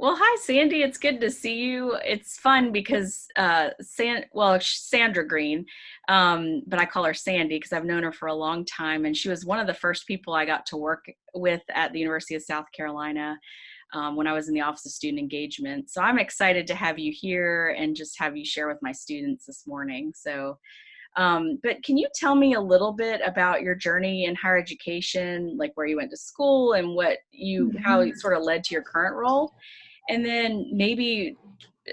Well, hi, Sandy. It's good to see you. It's fun because Sandra Green, but I call her Sandy because I've known her for a long time, and she was one of the first people I got to work with at the University of South Carolina when I was in the Office of Student Engagement. So I'm excited to have you here and just have you share with my students this morning. But can you tell me a little bit about your journey in higher education, like where you went to school and how it sort of led to your current role? And then maybe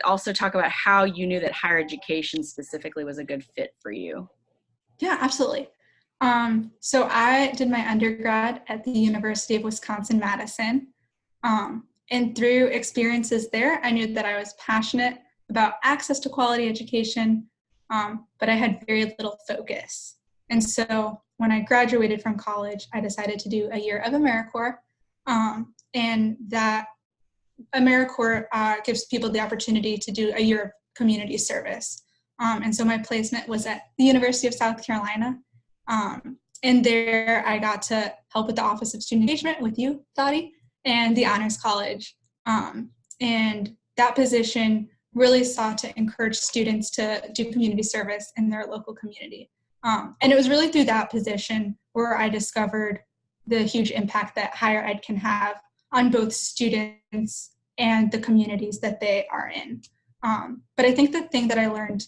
also talk about how you knew that higher education specifically was a good fit for you. Yeah, absolutely. So I did my undergrad at the University of Wisconsin-Madison. And through experiences there, I knew that I was passionate about access to quality education, but I had very little focus. And so when I graduated from college, I decided to do a year of AmeriCorps, and that AmeriCorps gives people the opportunity to do a year of community service. And so my placement was at the University of South Carolina. And there I got to help with the Office of Student Engagement with you, Thadi, and the Honors College. And that position really sought to encourage students to do community service in their local community. And it was really through that position where I discovered the huge impact that higher ed can have on both students and the communities that they are in. But I think the thing that I learned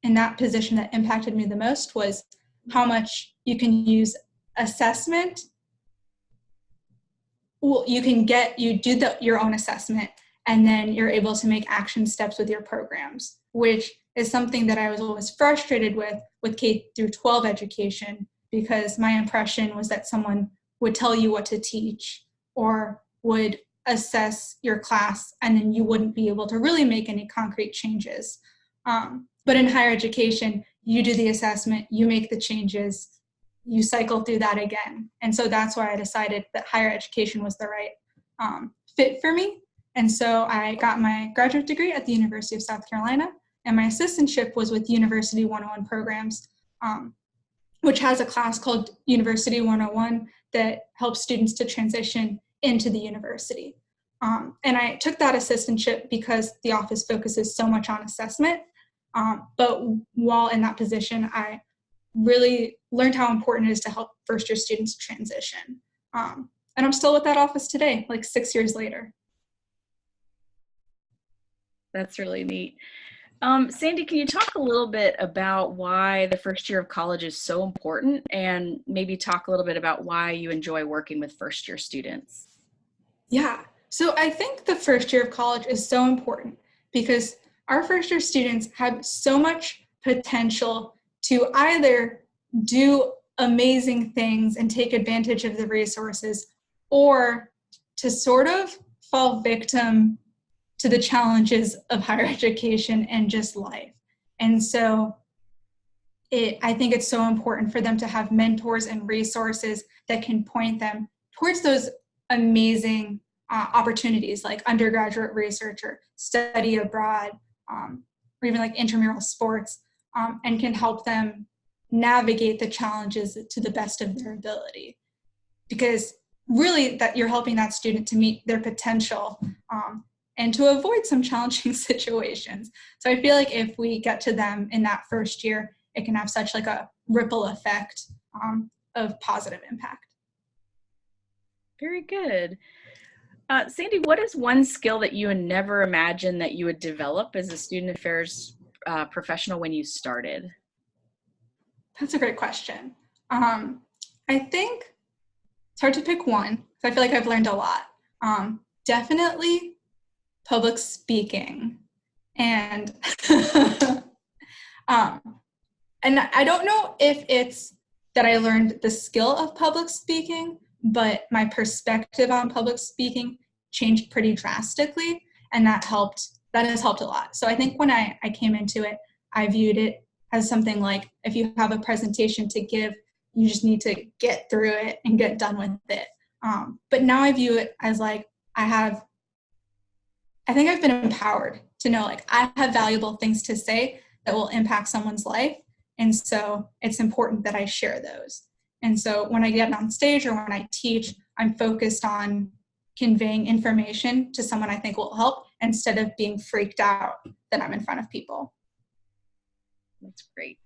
in that position that impacted me the most was how much you can use assessment. Well, you do your own assessment, and then you're able to make action steps with your programs, which is something that I was always frustrated with K through 12 education, because my impression was that someone would tell you what to teach or would assess your class, and then you wouldn't be able to really make any concrete changes. But in higher education, you do the assessment, you make the changes, you cycle through that again. And so that's why I decided that higher education was the right fit for me. And so I got my graduate degree at the University of South Carolina, and my assistantship was with University 101 Programs, which has a class called University 101 that helps students to transition into the university. And I took that assistantship because the office focuses so much on assessment. But while in that position, I really learned how important it is to help first-year students transition. And I'm still with that office today, like 6 years later. That's really neat. Sandy, can you talk a little bit about why the first year of college is so important, and maybe talk a little bit about why you enjoy working with first-year students? Yeah, so I think the first year of college is so important because our first year students have so much potential to either do amazing things and take advantage of the resources, or to sort of fall victim to the challenges of higher education and just life. And so I think it's so important for them to have mentors and resources that can point them towards those amazing opportunities like undergraduate research or study abroad, or even like intramural sports, and can help them navigate the challenges to the best of their ability. Because really that you're helping that student to meet their potential and to avoid some challenging situations. So I feel like if we get to them in that first year, it can have such like a ripple effect of positive impact. Very good. Sandy, what is one skill that you had never imagined that you would develop as a student affairs professional when you started? That's a great question. I think it's hard to pick one because I feel like I've learned a lot. Definitely public speaking. And and I don't know if it's that I learned the skill of public speaking, but my perspective on public speaking changed pretty drastically, and that has helped a lot. So I think when I came into it, I viewed it as something like, if you have a presentation to give, you just need to get through it and get done with it. But now I view it as like, I think I've been empowered to know like I have valuable things to say that will impact someone's life. And so it's important that I share those. And so when I get on stage or when I teach, I'm focused on conveying information to someone I think will help instead of being freaked out that I'm in front of people. That's great.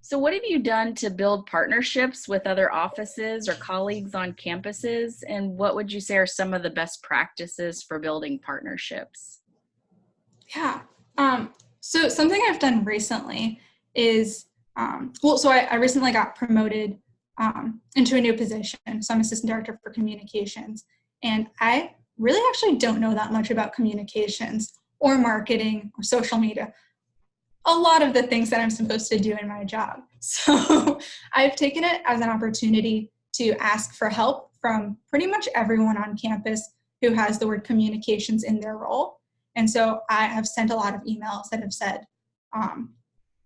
So what have you done to build partnerships with other offices or colleagues on campuses? And what would you say are some of the best practices for building partnerships? Yeah. So something I've done recently is, so I recently got promoted into a new position. So I'm assistant director for communications. And I really actually don't know that much about communications or marketing or social media, a lot of the things that I'm supposed to do in my job. So I've taken it as an opportunity to ask for help from pretty much everyone on campus who has the word communications in their role. And so I have sent a lot of emails that have said,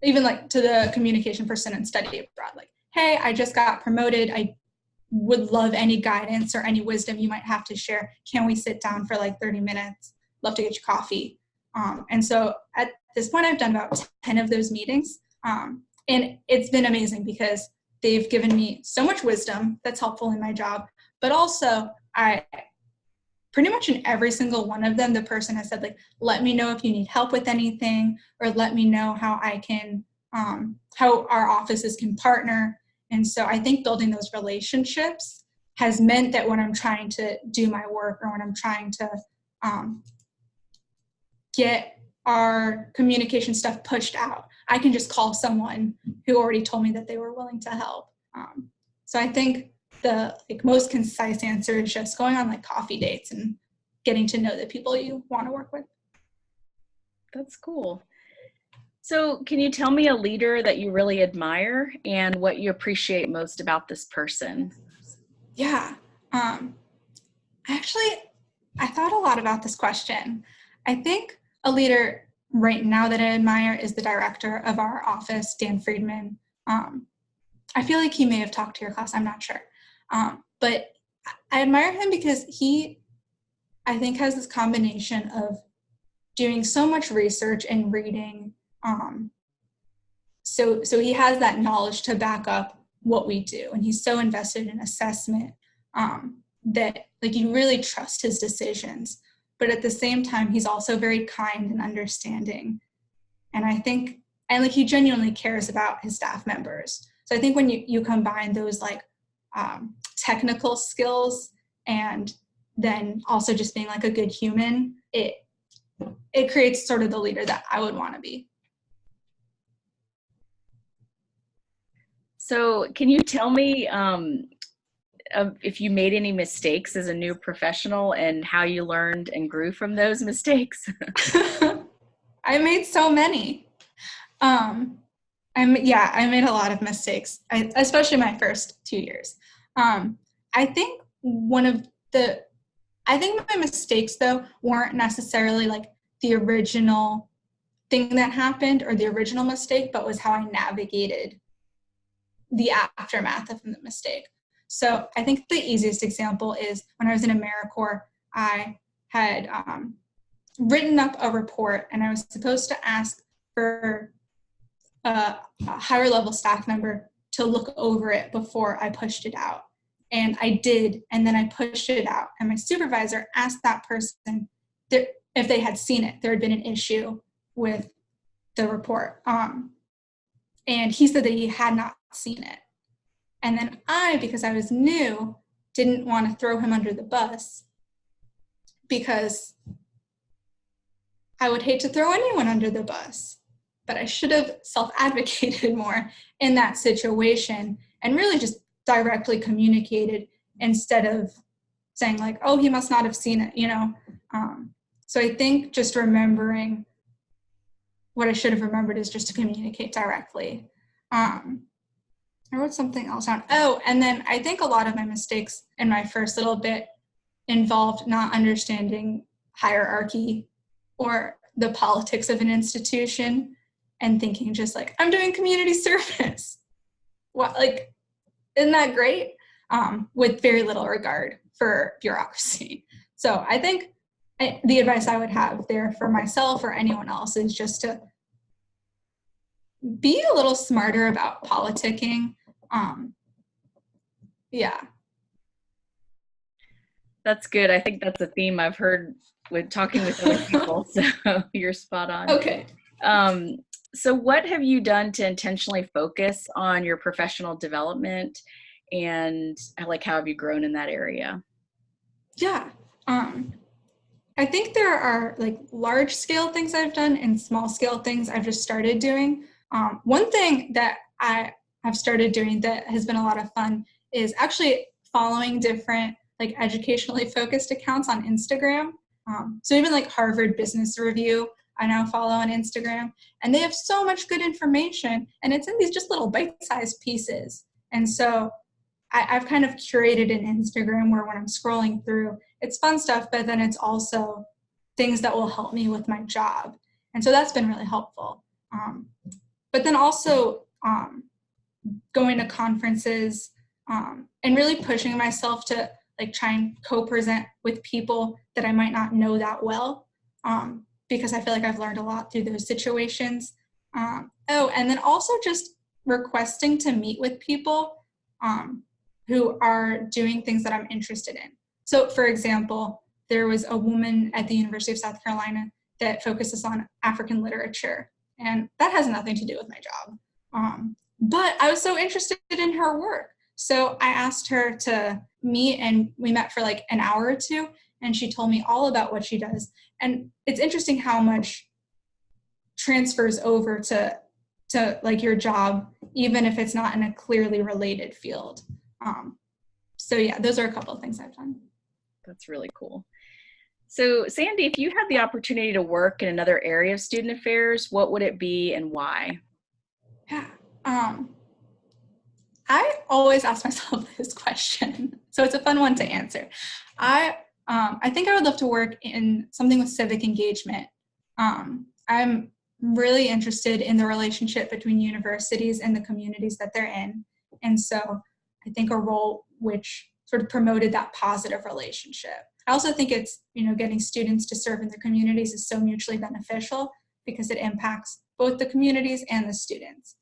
even like to the communication person in study abroad, like, hey, I just got promoted. I would love any guidance or any wisdom you might have to share. Can we sit down for like 30 minutes? Love to get you coffee. And so at this point, I've done about 10 of those meetings. And it's been amazing because they've given me so much wisdom that's helpful in my job. But also, pretty much in every single one of them, the person has said, like, let me know if you need help with anything, or let me know how I can, how our offices can partner. And so I think building those relationships has meant that when I'm trying to do my work or when I'm trying to get our communication stuff pushed out, I can just call someone who already told me that they were willing to help. So I think the most concise answer is just going on like coffee dates and getting to know the people you want to work with. That's cool. So can you tell me a leader that you really admire and what you appreciate most about this person? Yeah. Actually, I thought a lot about this question. I think a leader right now that I admire is the director of our office, Dan Friedman. I feel like he may have talked to your class, I'm not sure. But I admire him because he, I think, has this combination of doing so much research and reading. So he has that knowledge to back up what we do. And he's so invested in assessment that like you really trust his decisions. But at the same time, he's also very kind and understanding. And I think, and like he genuinely cares about his staff members. So I think when you combine those like technical skills and then also just being like a good human, it creates sort of the leader that I would want to be. So can you tell me if you made any mistakes as a new professional and how you learned and grew from those mistakes? I made so many. I made a lot of mistakes, especially my first 2 years. I think my mistakes though weren't necessarily like the original thing that happened or the original mistake, but was how I navigated the aftermath of the mistake. So I think the easiest example is when I was in AmeriCorps, I had written up a report and I was supposed to ask for a higher level staff member to look over it before I pushed it out. And I did, and then I pushed it out. And my supervisor asked that person if they had seen it. There had been an issue with the report. And he said that he had not seen it. And then I, because I was new, didn't want to throw him under the bus because I would hate to throw anyone under the bus. But I should have self-advocated more in that situation and really just directly communicated instead of saying like, oh, he must not have seen it, you know? So I think just remembering what I should have remembered is just to communicate directly. I wrote something else down. Oh, and then I think a lot of my mistakes in my first little bit involved not understanding hierarchy or the politics of an institution and thinking just like, I'm doing community service. What, like, isn't that great? With very little regard for bureaucracy. So I think the advice I would have there for myself or anyone else is just to be a little smarter about politicking. Yeah. That's good. I think that's a theme I've heard with talking with other people. So you're spot on. Okay. Um, so what have you done to intentionally focus on your professional development, and like how have you grown in that area? Yeah. I think there are like large scale things I've done and small scale things I've just started doing. One thing that I have started doing that has been a lot of fun is actually following different like educationally focused accounts on Instagram. So even like Harvard Business Review, I now follow on Instagram, and they have so much good information, and it's in these just little bite-sized pieces. And so I've kind of curated an Instagram where when I'm scrolling through, it's fun stuff, but then it's also things that will help me with my job. And so that's been really helpful. But then also going to conferences and really pushing myself to like try and co-present with people that I might not know that well, because I feel like I've learned a lot through those situations. And then also just requesting to meet with people who are doing things that I'm interested in. So for example, there was a woman at the University of South Carolina that focuses on African literature, and that has nothing to do with my job. But I was so interested in her work. So I asked her to meet, and we met for like an hour or two, and she told me all about what she does. And it's interesting how much transfers over to like your job, even if it's not in a clearly related field. So yeah, those are a couple of things I've done. That's really cool. So Sandy, if you had the opportunity to work in another area of student affairs, what would it be and why? Yeah. I always ask myself this question, so it's a fun one to answer. I think I would love to work in something with civic engagement. I'm really interested in the relationship between universities and the communities that they're in, and so I think a role which sort of promoted that positive relationship. I also think it's, getting students to serve in their communities is so mutually beneficial because it impacts both the communities and the students.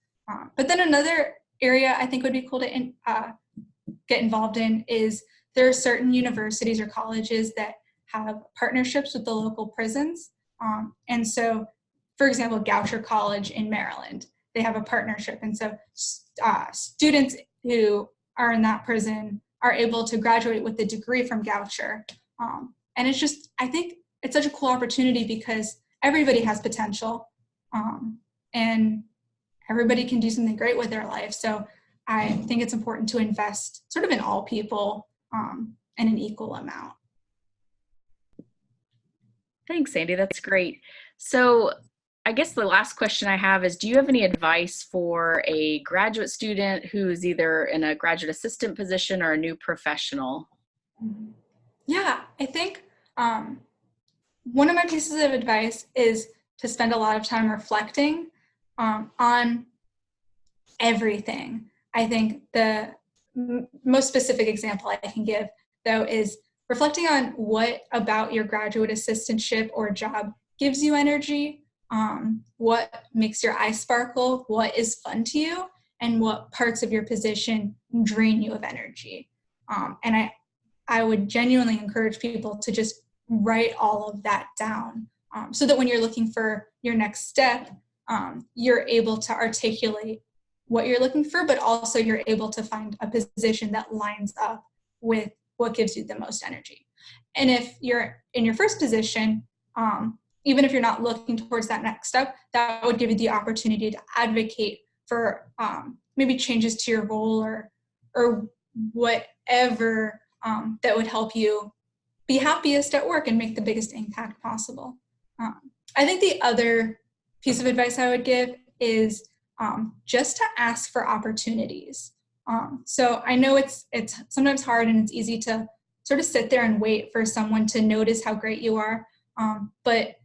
But then another area I think would be cool to get involved in is there are certain universities or colleges that have partnerships with the local prisons. And so, for example, Goucher College in Maryland, they have a partnership. And so students who are in that prison are able to graduate with a degree from Goucher. And it's just, I think it's such a cool opportunity because everybody has potential, and everybody can do something great with their life. So I think it's important to invest sort of in all people in an equal amount. Thanks, Sandy. That's great. So I guess the last question I have is, do you have any advice for a graduate student who's either in a graduate assistant position or a new professional? Yeah, I think one of my pieces of advice is to spend a lot of time reflecting on everything. I think the most specific example I can give, though, is reflecting on what about your graduate assistantship or job gives you energy, what makes your eyes sparkle, what is fun to you, and what parts of your position drain you of energy. And I would genuinely encourage people to just write all of that down, so that when you're looking for your next step, you're able to articulate what you're looking for, but also you're able to find a position that lines up with what gives you the most energy. And if you're in your first position, even if you're not looking towards that next step, that would give you the opportunity to advocate for maybe changes to your role or whatever that would help you be happiest at work and make the biggest impact possible. I think the other piece of advice I would give is just to ask for opportunities. So I know it's sometimes hard and it's easy to sort of sit there and wait for someone to notice how great you are. But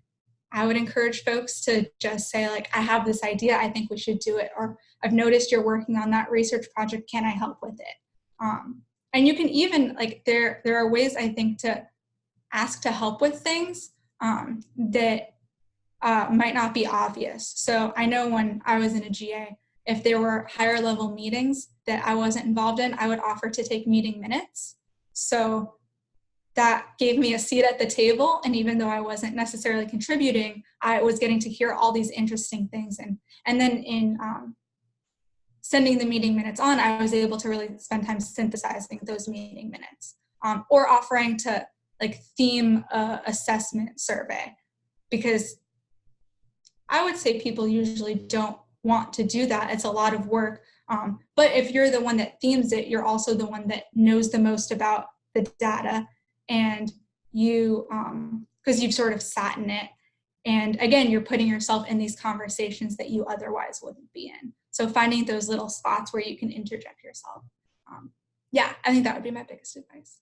I would encourage folks to just say, like, I have this idea, I think we should do it. Or I've noticed you're working on that research project, can I help with it? And you can even, like, there are ways, I think, to ask to help with things that might not be obvious. So I know when I was in a GA, if there were higher level meetings that I wasn't involved in, I would offer to take meeting minutes. So that gave me a seat at the table. And even though I wasn't necessarily contributing, I was getting to hear all these interesting things. And then in sending the meeting minutes on, I was able to really spend time synthesizing those meeting minutes, or offering to like theme a assessment survey, because I would say people usually don't want to do that. It's a lot of work. But if you're the one that themes it, you're also the one that knows the most about the data, and you, because you've sort of sat in it. And again, you're putting yourself in these conversations that you otherwise wouldn't be in. So finding those little spots where you can interject yourself. Yeah, I think that would be my biggest advice.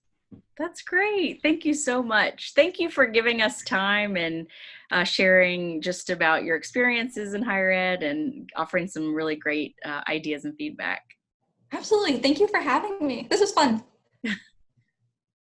That's great. Thank you so much. Thank you for giving us time and sharing just about your experiences in higher ed and offering some really great ideas and feedback. Absolutely. Thank you for having me. This was fun.